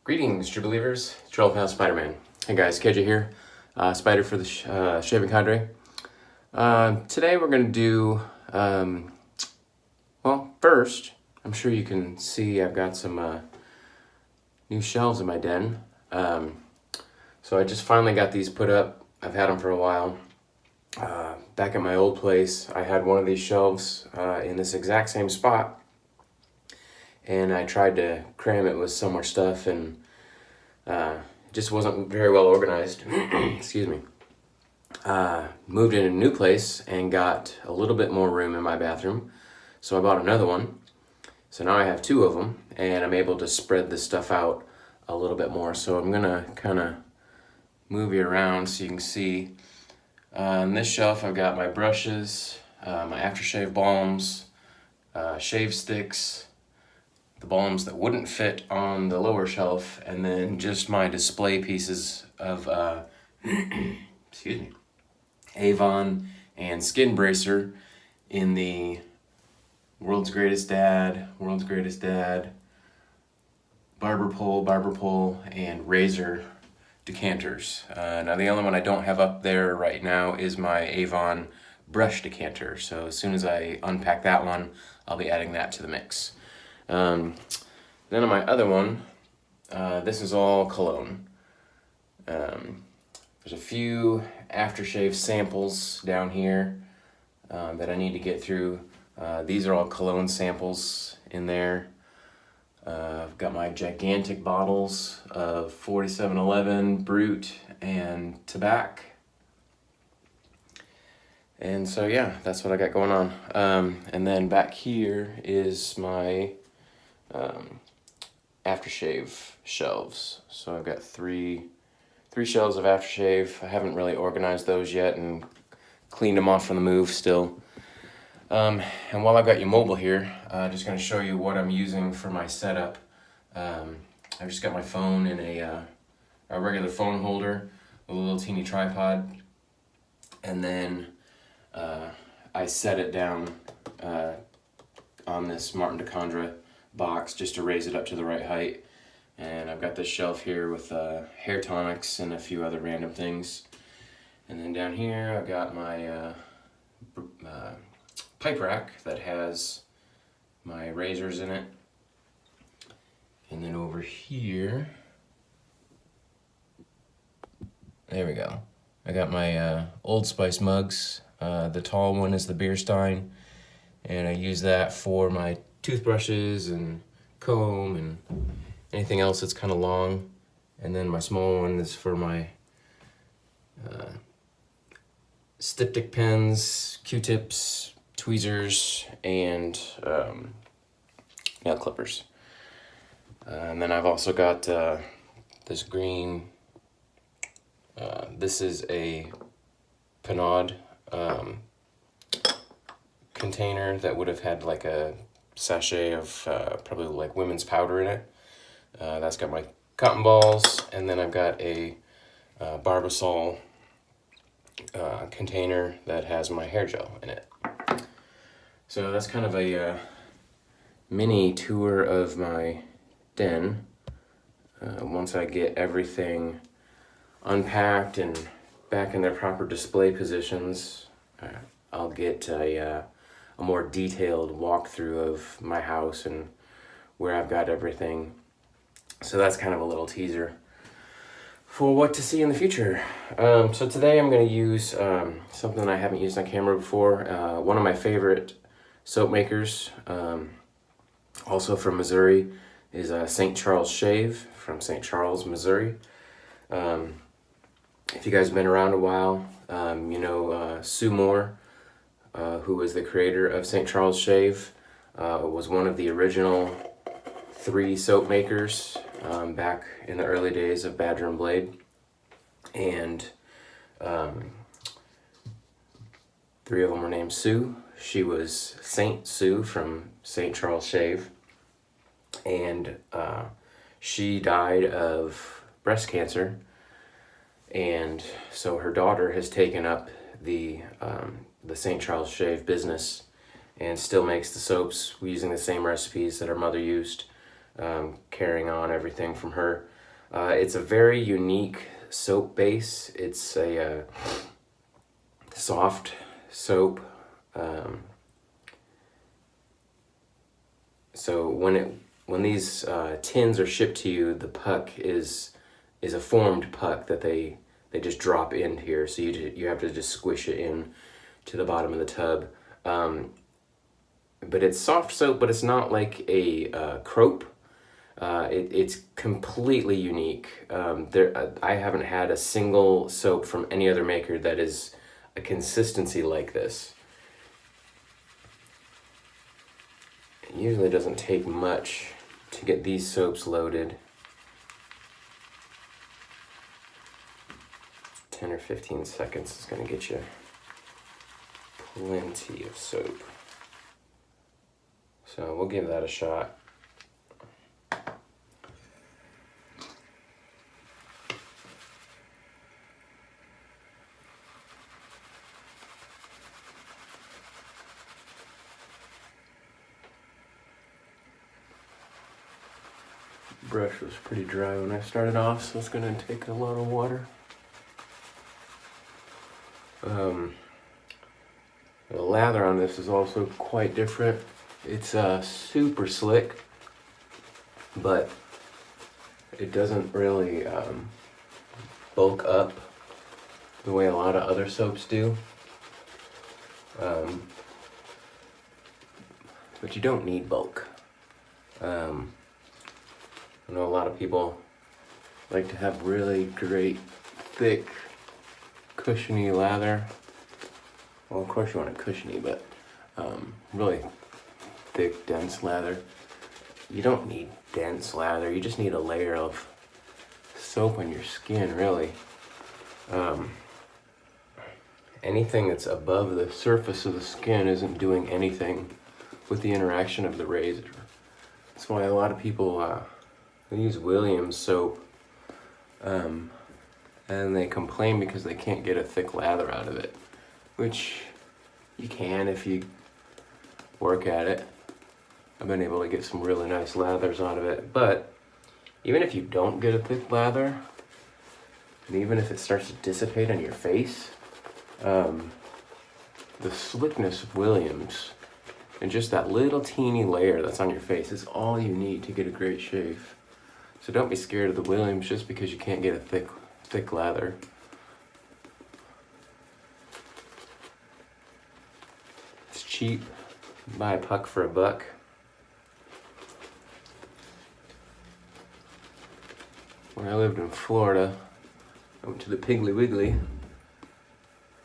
Greetings, true believers. Troll Pal Spider-Man. Hey guys, KJ here. Spider for the Shaving Cadre. Today we're going to do, first, I'm sure you can see I've got some new shelves in my den. So I just finally got these put up. I've had them for a while. Back at my old place, I had one of these shelves in this exact same spot. And I tried to cram it with some more stuff, and it just wasn't very well organized. Excuse me. Moved in a new place and got a little bit more room in my bathroom, so I bought another one. So now I have two of them, and I'm able to spread this stuff out a little bit more. So I'm gonna kind of move you around so you can see. On this shelf, I've got my brushes, my aftershave balms, shave sticks, the balms that wouldn't fit on the lower shelf, and then just my display pieces of excuse me, Avon and Skin Bracer in the World's Greatest Dad, Barber Pole, and Razor decanters. Now the only one I don't have up there right now is my Avon brush decanter, so as soon as I unpack that one, I'll be adding that to the mix. Then on my other one, this is all cologne. There's a few aftershave samples down here that I need to get through. These are all cologne samples in there. I've got my gigantic bottles of 4711, Brute, and Tobacco. And so yeah, that's what I got going on. And then back here is my aftershave shelves. So I've got three shelves of aftershave. I haven't really organized those yet and cleaned them off from the move still. And while I've got you mobile here, I'm just going to show you what I'm using for my setup. I've just got my phone in a regular phone holder with a little teeny tripod, and then I set it down on this Martin DeCondra box just to raise it up to the right height. And I've got this shelf here with hair tonics and a few other random things. And then down here I've got my pipe rack that has my razors in it. And then over here, there we go. I got my Old Spice mugs. The tall one is the beer stein, and I use that for my toothbrushes and comb and anything else that's kind of long. And then my small one is for my styptic pens, Q-tips, tweezers, and nail clippers. And then I've also got this green, this is a Panade container that would have had like a sachet of probably like women's powder in it. That's got my cotton balls, and then I've got a Barbasol container that has my hair gel in it. So that's kind of a mini tour of my den. Once I get everything unpacked and back in their proper display positions, I'll get a more detailed walkthrough of my house and where I've got everything. So that's kind of a little teaser for what to see in the future. So today I'm going to use something I haven't used on camera before. One of my favorite soap makers, also from Missouri, is St. Charles Shave from St. Charles, Missouri. If you guys have been around a while, you know Sue Moore, who was the creator of St. Charles Shave, was one of the original 3 soap makers back in the early days of Badger and Blade. And 3 of them were named Sue. She was Saint Sue from St. Charles Shave. And she died of breast cancer. And so her daughter has taken up the St. Charles Shave business and still makes the soaps using the same recipes that her mother used. carrying on everything from her. It's a very unique soap base. It's a soft soap. So when these tins are shipped to you, the puck is a formed puck that they just drop in here. So you have to just squish it in to the bottom of the tub. But it's soft soap, but it's not like a crope. It's completely unique. I haven't had a single soap from any other maker that is a consistency like this. It usually doesn't take much to get these soaps loaded. 10 or 15 seconds is going to get you plenty of soap. So we'll give that a shot. Brush was pretty dry when I started off, so it's going to take a lot of water. The lather on this is also quite different. It's super slick, but it doesn't really bulk up the way a lot of other soaps do. But you don't need bulk. I know a lot of people like to have really great, thick, cushiony lather. Well, of course you want it cushiony, but really thick, dense lather. You don't need dense lather. You just need a layer of soap on your skin, really. Anything that's above the surface of the skin isn't doing anything with the interaction of the razor. That's why a lot of people they use Williams soap, and they complain because they can't get a thick lather out of it, which you can if you work at it. I've been able to get some really nice lathers out of it, but even if you don't get a thick lather, and even if it starts to dissipate on your face, the slickness of Williams and just that little teeny layer that's on your face is all you need to get a great shave. So don't be scared of the Williams just because you can't get a thick lather. It's cheap. Buy a puck for $1. When I lived in Florida, I went to the Piggly Wiggly,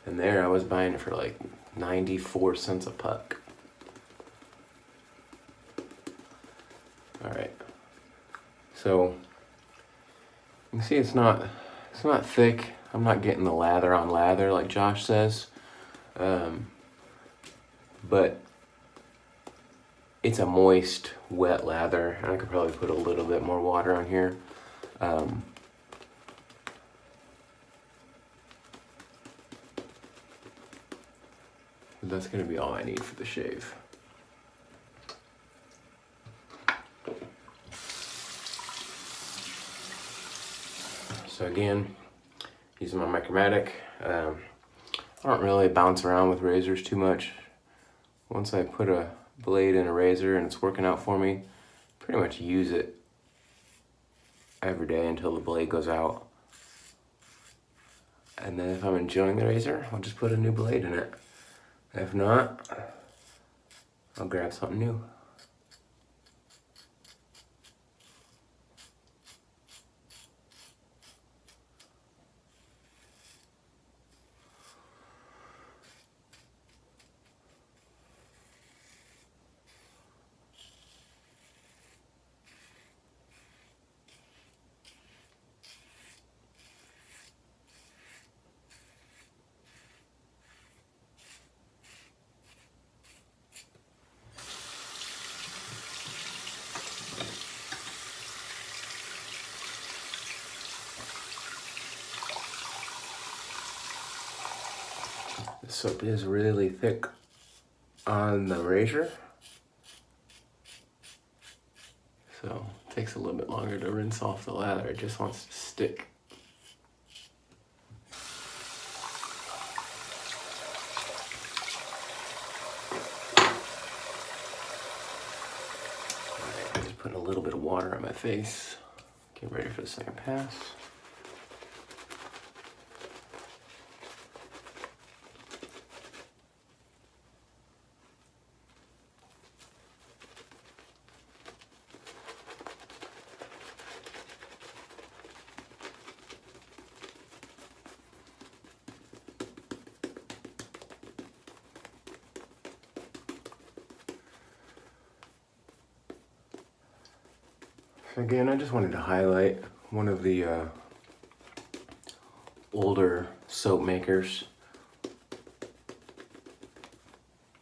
and there I was buying it for like 94 cents a puck. Alright. So you can see it's not thick. I'm not getting the lather on lather like Josh says. But it's a moist, wet lather. I could probably put a little bit more water on here. But that's going to be all I need for the shave. So again, using my Micromatic. I don't really bounce around with razors too much. Once I put a blade in a razor and it's working out for me, pretty much use it every day until the blade goes out. And then if I'm enjoying the razor, I'll just put a new blade in it. If not, I'll grab something new. The soap is really thick on the razor, so a little bit longer to rinse off the lather. It just wants to stick. Alright, just putting a little bit of water on my face. Get ready for the second pass. Again, I just wanted to highlight one of the older soap makers.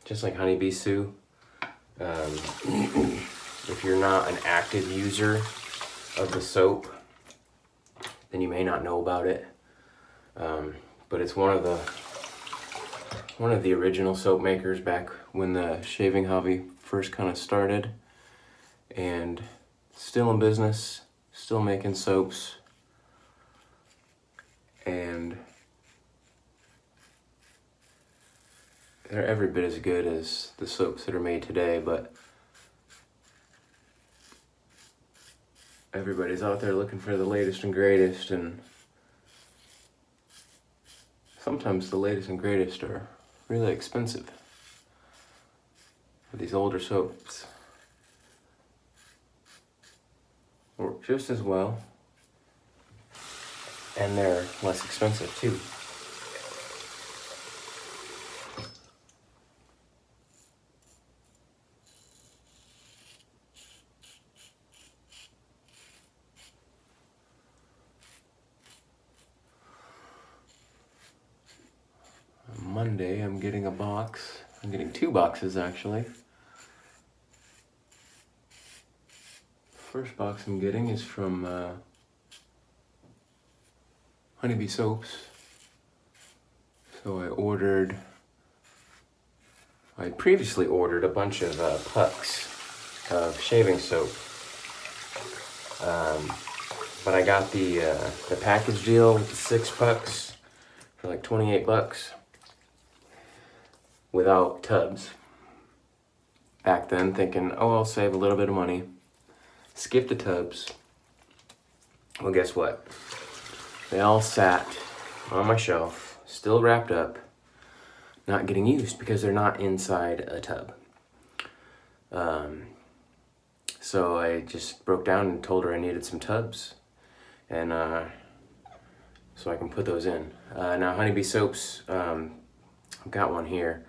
Just like Honeybee Sue. If you're not an active user of the soap, then you may not know about it. But it's one of the original soap makers back when the shaving hobby first kind of started. And still in business, still making soaps, and they're every bit as good as the soaps that are made today, but everybody's out there looking for the latest and greatest, and sometimes the latest and greatest are really expensive for these older soaps. Work just as well, and they're less expensive too. On Monday, I'm getting a box. I'm getting 2 boxes actually. First box I'm getting is from Honeybee Soaps. So I previously ordered a bunch of pucks of shaving soap. But I got the package deal with the 6 pucks for like $28 without tubs. Back then thinking, oh, I'll save a little bit of money. Skip the tubs. Well, guess what? They all sat on my shelf, still wrapped up, not getting used because they're not inside a tub. So I just broke down and told her I needed some tubs, and so I can put those in. Now, Honeybee Soaps, I've got one here.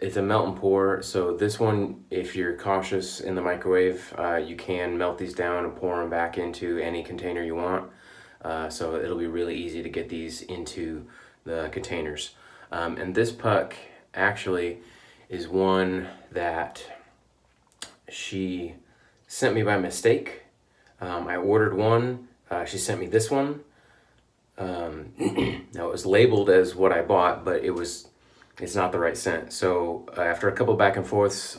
It's a melt and pour, so this one, if you're cautious in the microwave, you can melt these down and pour them back into any container you want. So it'll be really easy to get these into the containers. And this puck actually is one that she sent me by mistake. I ordered one, she sent me this one. Now it was labeled as what I bought, but it's not the right scent. So after a couple back and forths,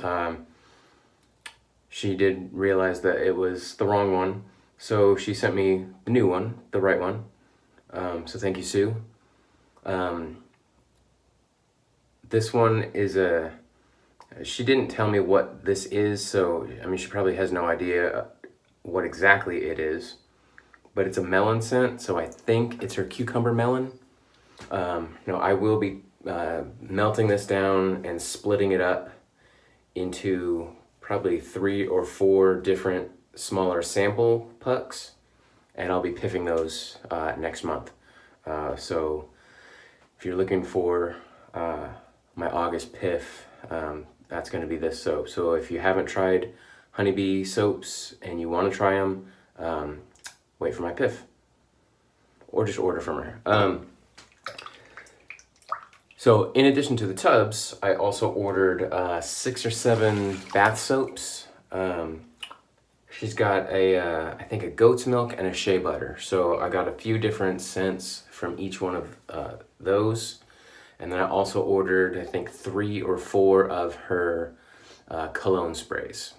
she did realize that it was the wrong one. So she sent me the new one, the right one. So thank you, Sue. This one is she didn't tell me what this is, so I mean, she probably has no idea what exactly it is, but it's a melon scent, so I think it's her cucumber melon. I will be melting this down and splitting it up into probably 3 or 4 different smaller sample pucks, and I'll be piffing those next month. So if you're looking for my August piff, that's going to be this soap. So if you haven't tried Honeybee Soaps and you want to try them, wait for my piff, or just order from her. So in addition to the tubs, I also ordered 6 or 7 bath soaps. She's got I think a goat's milk and a shea butter. So I got a few different scents from each one of those. And then I also ordered, I think, 3 or 4 of her cologne sprays.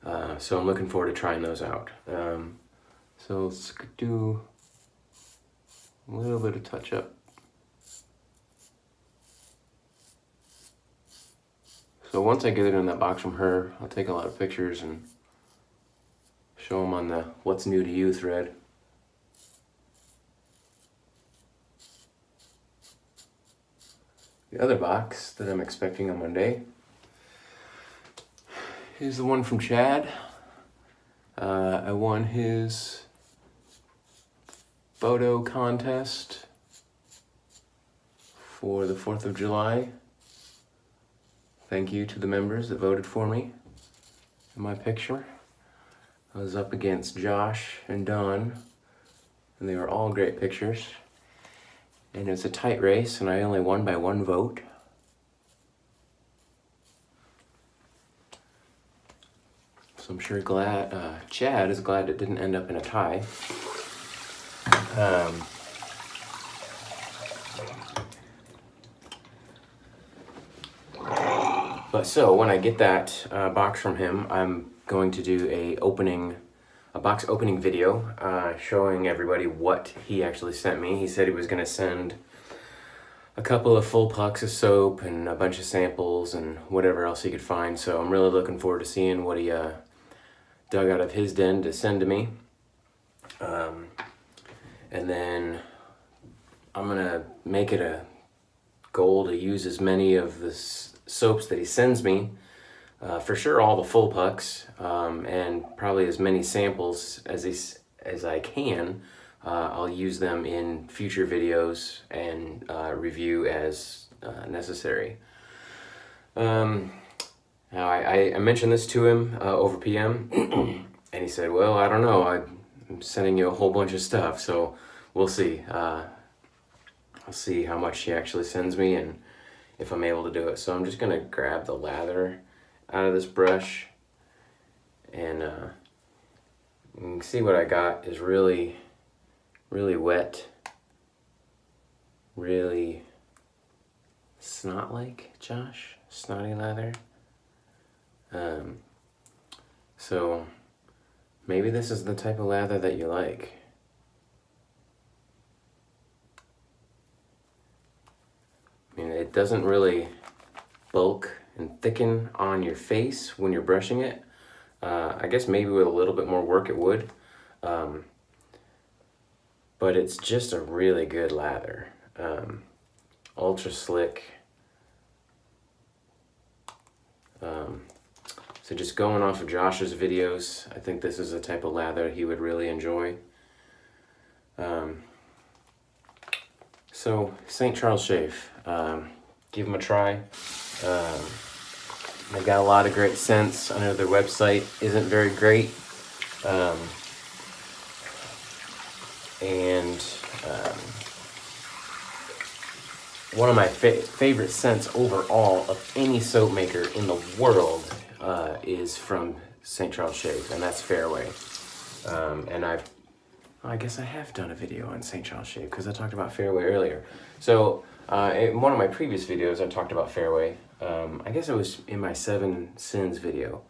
So I'm looking forward to trying those out. So let's do a little bit of touch up. So once I get it in that box from her, I'll take a lot of pictures and show them on the What's New to You thread. The other box that I'm expecting on Monday is the one from Chad. I won his photo contest for the 4th of July. Thank you to the members that voted for me in my picture. I was up against Josh and Don, and they were all great pictures. And it was a tight race, and I only won by 1 vote. So I'm sure Chad is glad it didn't end up in a tie. But so when I get that box from him, I'm going to do a box opening video showing everybody what he actually sent me. He said he was going to send a couple of full pucks of soap and a bunch of samples and whatever else he could find. So I'm really looking forward to seeing what he dug out of his den to send to me. And then I'm going to make it a goal to use as many of the soaps that he sends me. For sure all the full pucks, and probably as many samples as I can. I'll use them in future videos and review as necessary. Now I mentioned this to him over PM, and he said, well, I don't know, I'm sending you a whole bunch of stuff, so we'll see. I'll see how much he actually sends me and if I'm able to do it. So I'm just gonna grab the lather out of this brush, and you can see what I got is really wet, really snot-like, Josh, snotty lather. So maybe this is the type of lather that you like. I mean, it doesn't really bulk and thicken on your face when you're brushing it. I guess maybe with a little bit more work it would. But it's just a really good lather. Ultra slick. So just going off of Josh's videos, I think this is a type of lather he would really enjoy. So St. Charles Shave, give them a try. They got a lot of great scents. I know their website isn't very great. One of my favorite scents overall of any soap maker in the world is from St. Charles Shave, and that's Fairway. And I guess I have done a video on St. Charles Shave because I talked about Fairway earlier. So in one of my previous videos I talked about Fairway. I guess it was in my 7 Sins video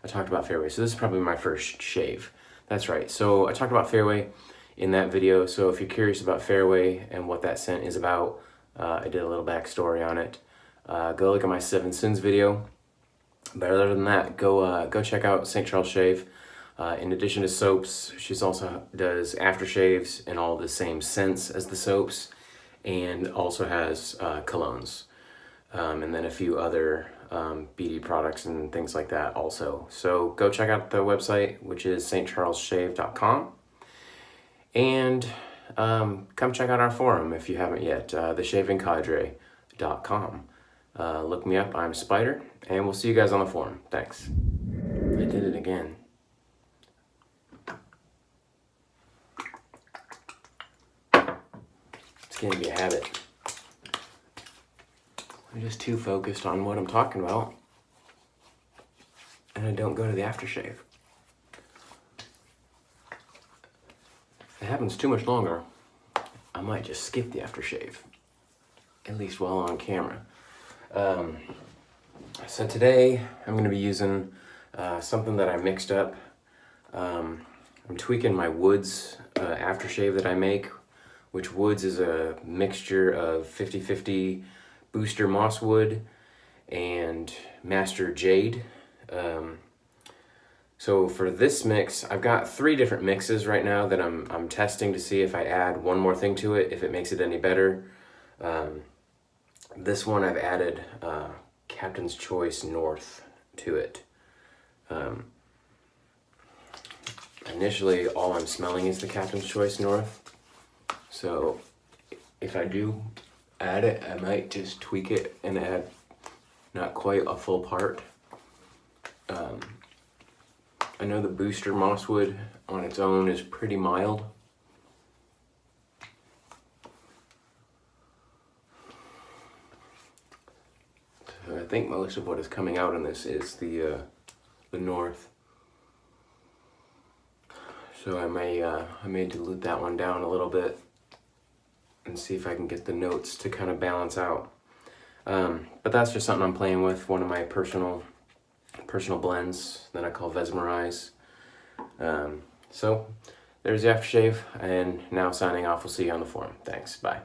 I talked about Fairway. So this is probably my first shave. That's right. So I talked about Fairway in that video. So if you're curious about Fairway and what that scent is about, I did a little backstory on it. Go look at my 7 Sins video. But other than that, go check out St. Charles Shave. In addition to soaps, she also does aftershaves and all the same scents as the soaps, and also has colognes, and then a few other beauty products and things like that also. So go check out the website, which is stcharlesshave.com, and come check out our forum if you haven't yet, theshavingcadre.com. Look me up, I'm Spider, and we'll see you guys on the forum. Thanks. I did it again. It's gonna be a habit. I'm just too focused on what I'm talking about, and I don't go to the aftershave. If it happens too much longer, I might just skip the aftershave, at least while on camera. So today I'm going to be using something that I mixed up. I'm tweaking my Woods aftershave that I make, which Woods is a mixture of 50/50 Booster Mosswood and Master Jade. So for this mix, I've got 3 different mixes right now that I'm testing to see if I add one more thing to it, if it makes it any better. This one I've added Captain's Choice North to it. Initially, all I'm smelling is the Captain's Choice North. So if I do add it, I might just tweak it and add not quite a full part. I know the Booster Mosswood on its own is pretty mild. So I think most of what is coming out in this is the North. So I may dilute that one down a little bit and see if I can get the notes to kind of balance out. But that's just something I'm playing with, one of my personal blends that I call Vesmerize. So there's the aftershave, and now signing off. We'll see you on the forum. Thanks. Bye.